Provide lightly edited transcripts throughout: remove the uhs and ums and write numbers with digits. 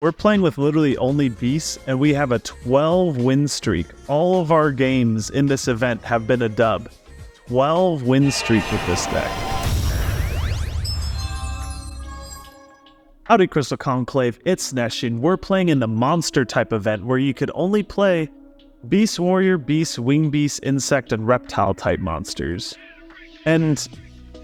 We're playing with literally only beasts, and we have a 12 win streak. All of our games in this event have been a dub. 12 win streak with this deck. Howdy Crystal Conclave, it's NESHY, and we're playing in the monster type event where you could only play Beast Warrior, Beast, Wing Beast, Insect, and Reptile type monsters. And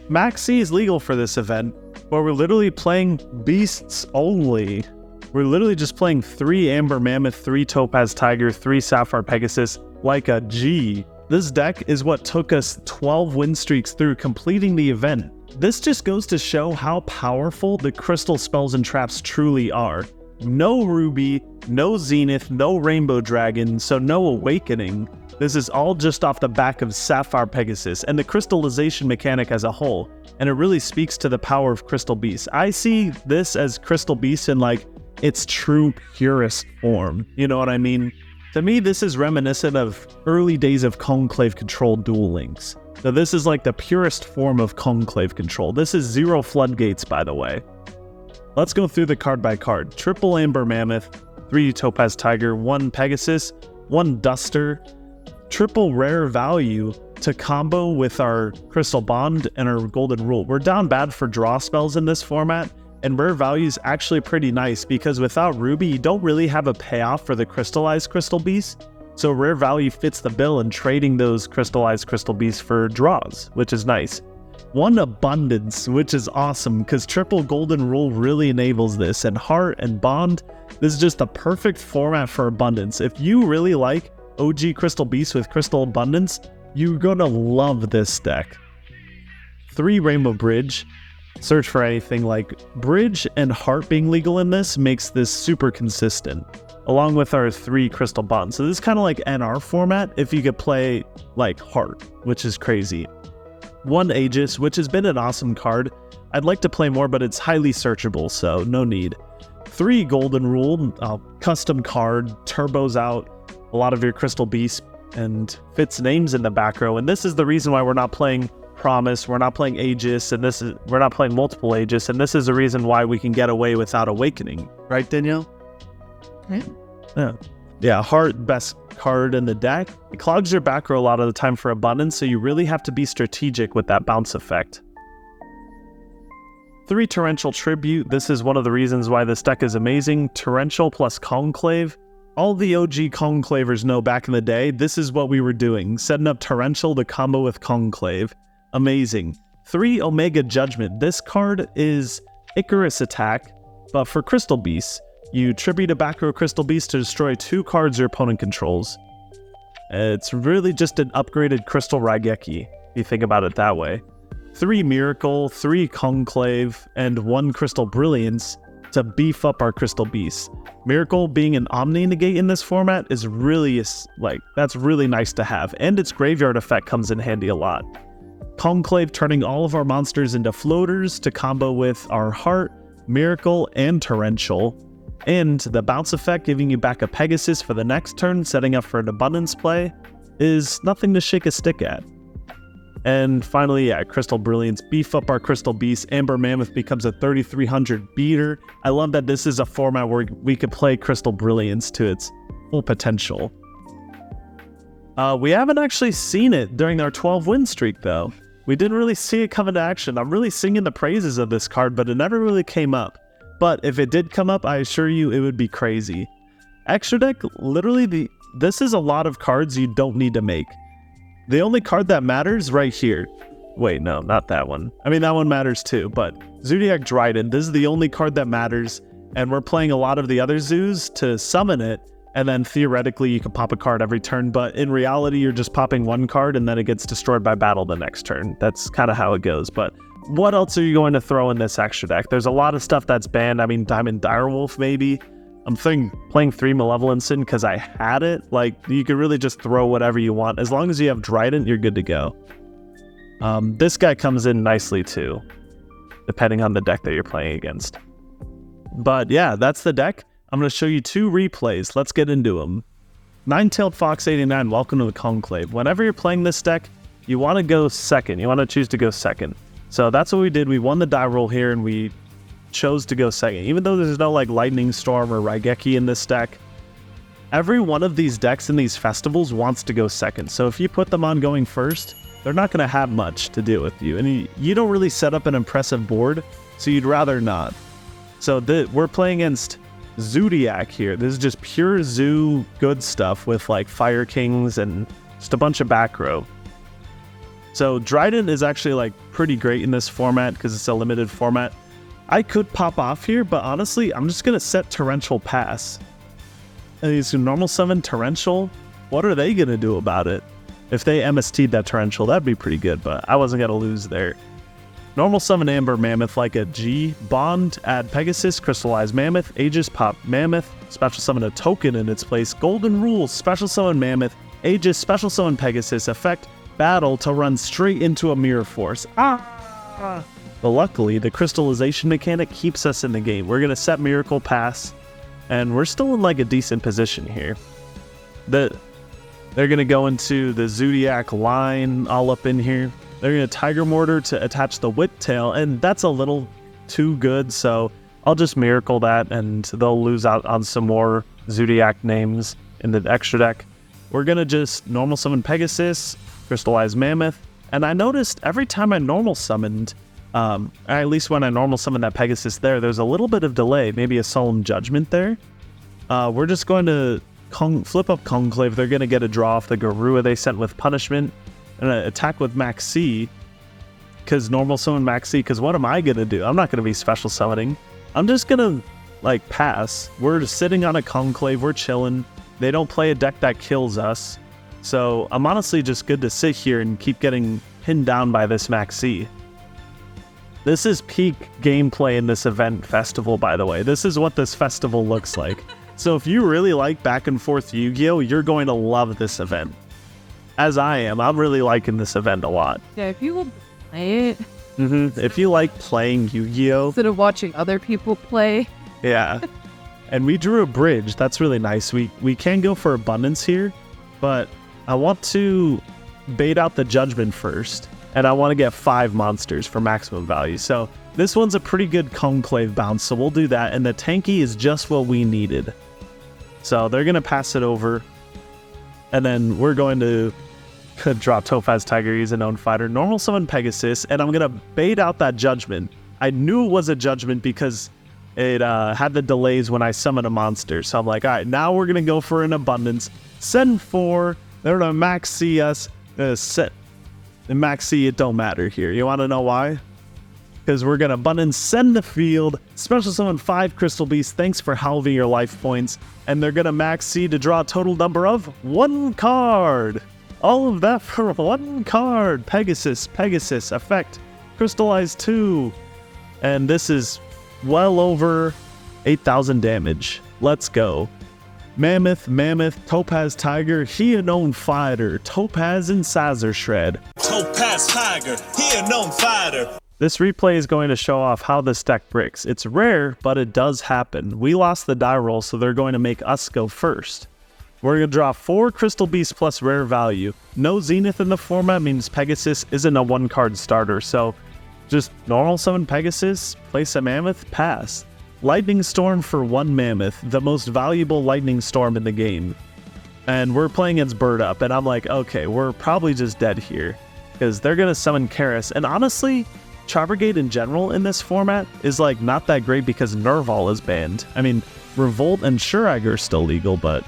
Maxi is legal for this event, but we're literally playing beasts only. We're literally just playing 3 Amber Mammoth, 3 Topaz Tiger, 3 Sapphire Pegasus, like a G. This deck is what took us 12 win streaks through completing the event. This just goes to show how powerful the crystal spells and traps truly are. No Ruby, no Zenith, no Rainbow Dragon, so no Awakening. This is all just off the back of Sapphire Pegasus and the crystallization mechanic as a whole, and it really speaks to the power of Crystal Beast. I see this as Crystal Beast in like its true purest form, you know what I mean? To me, this is reminiscent of early days of Conclave Control Duel Links. So this is like the purest form of Conclave Control. This is 0 floodgates, by the way. Let's go through the card by card. Triple Amber Mammoth, 3 Topaz Tiger, 1 Pegasus, 1 Duster, triple rare value to combo with our Crystal Bond and our Golden Rule. We're down bad for draw spells in this format, and rare value is actually pretty nice because without Ruby, you don't really have a payoff for the crystallized Crystal Beast. So rare value fits the bill in trading those crystallized Crystal Beasts for draws, which is nice. 1 Abundance, which is awesome because triple Golden Rule really enables this, and Heart and Bond, this is just the perfect format for Abundance. If you really like OG Crystal Beasts with Crystal Abundance, you're gonna love this deck. 3 Rainbow Bridge. Search for anything like Bridge and Heart being legal in this makes this super consistent, along with our 3 Crystal Bonds. So this is kind of like NR format if you could play like Heart, which is crazy. 1 Aegis, which has been an awesome card. I'd like to play more, but it's highly searchable, so no need. 3 Golden Rule, custom card, turbos out a lot of your Crystal Beasts and fits names in the back row. And this is the reason why we're not playing Promise, we're not playing Aegis, and we're not playing multiple Aegis, and this is the reason why we can get away without Awakening. Right, Danielle? Yeah, Heart, best card in the deck. It clogs your back row a lot of the time for Abundance, so you really have to be strategic with that bounce effect. 3 Torrential Tribute. This is one of the reasons why this deck is amazing. Torrential plus Conclave. All the OG Conclavers know back in the day, this is what we were doing, setting up Torrential to combo with Conclave. Amazing. 3 Omega Judgment. This card is Icarus attack, but for Crystal Beasts. You tribute a back row Crystal Beast to destroy 2 cards your opponent controls. It's really just an upgraded Crystal Raigeki, if you think about it that way. 3 Miracle, 3 Conclave, and 1 Crystal Brilliance to beef up our Crystal Beasts. Miracle being an Omni Negate in this format is really, that's really nice to have, and its graveyard effect comes in handy a lot. Conclave turning all of our monsters into floaters to combo with our Heart, Miracle, and Torrential. And the bounce effect giving you back a Pegasus for the next turn, setting up for an Abundance play, is nothing to shake a stick at. And finally, yeah, Crystal Brilliance, beef up our Crystal Beast. Amber Mammoth becomes a 3300 beater. I love that this is a format where we could play Crystal Brilliance to its full potential. We haven't actually seen it during our 12 win streak though. We didn't really see it come into action. I'm really singing the praises of this card, but it never really came up. But if it did come up, I assure you it would be crazy. Extra deck, literally, this is a lot of cards you don't need to make. The only card that matters right here. Wait, no, not that one. I mean, that one matters too, but Zoodiac Dryden, this is the only card that matters, and we're playing a lot of the other zoos to summon it, and then theoretically you can pop a card every turn, but in reality you're just popping 1 card and then it gets destroyed by battle the next turn. That's kind of how it goes, but what else are you going to throw in this extra deck? There's a lot of stuff that's banned. I mean, Diamond Direwolf maybe. I'm playing 3 Malevolence in because I had it. Like, you could really just throw whatever you want. As long as you have Dryden, you're good to go. This guy comes in nicely too, depending on the deck that you're playing against. But yeah, that's the deck. I'm going to show you 2 replays. Let's get into them. Nine-Tailed Fox 89, welcome to the Conclave. Whenever you're playing this deck, you want to go second. You want to choose to go second. So that's what we did. We won the die roll here, and we chose to go second. Even though there's no like Lightning Storm or Raigeki in this deck, every one of these decks in these festivals wants to go second. So if you put them on going first, they're not going to have much to deal with you. And you don't really set up an impressive board, so you'd rather not. So we're playing against Zoodiac here. This is just pure zoo good stuff with like Fire Kings and just a bunch of back row. So Dryden is actually like pretty great in this format because it's a limited format. I could pop off here, but honestly, I'm just going to set Torrential Pass. And these normal summon Torrential, what are they going to do about it? If they MST'd that Torrential, that'd be pretty good, but I wasn't going to lose there. Normal summon Amber Mammoth like a G. Bond, add Pegasus, crystallize Mammoth, Aegis, pop Mammoth, special summon a token in its place. Golden Rule, special summon Mammoth, Aegis, special summon Pegasus, effect, battle to run straight into a Mirror Force. But luckily, the crystallization mechanic keeps us in the game. We're going to set Miracle Pass, and we're still in like a decent position here. They're going to go into the Zoodiac line all up in here. They're going to Tiger Mortar to attach the Whiptail, and that's a little too good, so I'll just Miracle that, and they'll lose out on some more Zoodiac names in the extra deck. We're going to just normal summon Pegasus, crystallize Mammoth, and I noticed every time I normal summoned, at least when I normal summoned that Pegasus there's a little bit of delay, maybe a Solemn Judgment there. We're just going to flip up Conclave. They're going to get a draw off the Garua they sent with Punishment, and attack with Max C, because normal summon Max C, because what am I going to do? I'm not going to be special summoning. I'm just going to, like, pass. We're just sitting on a Conclave, we're chilling. They don't play a deck that kills us. So I'm honestly just good to sit here and keep getting pinned down by this Max C. This is peak gameplay in this event festival, by the way. This is what this festival looks like. So if you really like back and forth Yu-Gi-Oh, you're going to love this event. As I am, I'm really liking this event a lot. Yeah, if you will play it. If you like playing Yu-Gi-Oh! Instead of watching other people play. Yeah. And we drew a bridge. That's really nice. We can go for abundance here, but I want to bait out the Judgment first, and I want to get 5 monsters for maximum value. So this one's a pretty good Conclave bounce, so we'll do that, and the tanky is just what we needed. So they're going to pass it over, and then we're going to drop Topaz Tiger, he's a known fighter, normal summon Pegasus, and I'm going to bait out that Judgment. I knew it was a Judgment because it had the delays when I summon a monster. So I'm like, all right, now we're going to go for an abundance. Send 4. They're going to Max C us. Set. And Max C, it don't matter here. You want to know why? Because we're going to abundance, send the field, special summon 5 Crystal Beasts. Thanks for halving your life points. And they're going to Max C to draw a total number of 1 card. All of that for 1 card. Pegasus, effect, crystallize 2. And this is well over 8,000 damage. Let's go. Mammoth, Topaz Tiger, he a known fighter. Topaz and Sazor Shred. Topaz Tiger, he a known fighter. This replay is going to show off how this deck bricks. It's rare, but it does happen. We lost the die roll, so they're going to make us go first. We're going to draw 4 Crystal Beasts plus rare value. No Zenith in the format means Pegasus isn't a 1-card starter, so just normal summon Pegasus, place a Mammoth, pass. Lightning Storm for 1 Mammoth, the most valuable Lightning Storm in the game. And we're playing against Bird Up, and I'm like, okay, we're probably just dead here, because they're going to summon Karis. And honestly, Char Brigade in general in this format is like not that great because Nerval is banned. I mean, Revolt and Shurager are still legal, but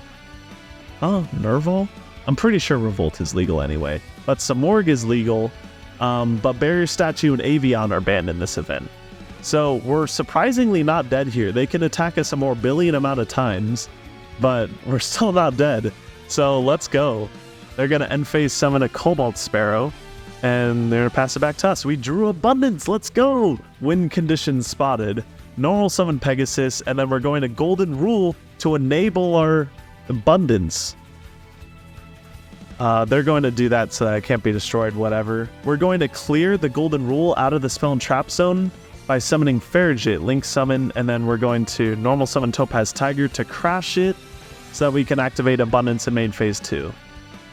Nerval? I'm pretty sure Revolt is legal anyway. But Samorg is legal, but Barrier Statue and Avion are banned in this event. So we're surprisingly not dead here. They can attack us a more billion amount of times, but we're still not dead. So let's go. They're going to end phase summon a Cobalt Sparrow, and they're going to pass it back to us. We drew abundance. Let's go. Win conditions spotted. Normal summon Pegasus, and then we're going to Golden Rule to enable our abundance. They're going to do that so that it can't be destroyed, whatever. We're going to clear the Golden Rule out of the spell and trap zone by summoning Farragut, Link Summon, and then we're going to normal summon Topaz Tiger to crash it so that we can activate Abundance in main phase 2.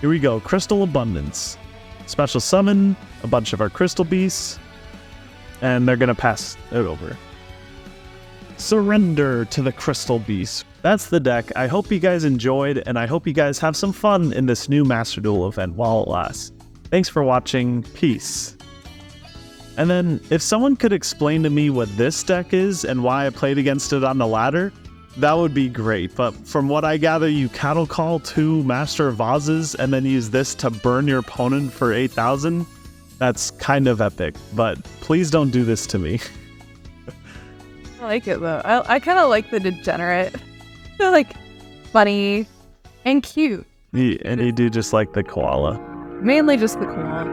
Here we go, Crystal Abundance. Special summon a bunch of our Crystal Beasts, and they're going to pass it over. Surrender to the Crystal Beast. That's the deck. I hope you guys enjoyed, and I hope you guys have some fun in this new Master Duel event while it lasts. Thanks for watching. Peace. And then, if someone could explain to me what this deck is and why I played against it on the ladder, that would be great. But from what I gather, you cattle call 2 Master Vases and then use this to burn your opponent for 8,000. That's kind of epic, but please don't do this to me. I like it though. I kind of like the degenerate. They're like funny and cute. And you do just like the koala. Mainly just the koala.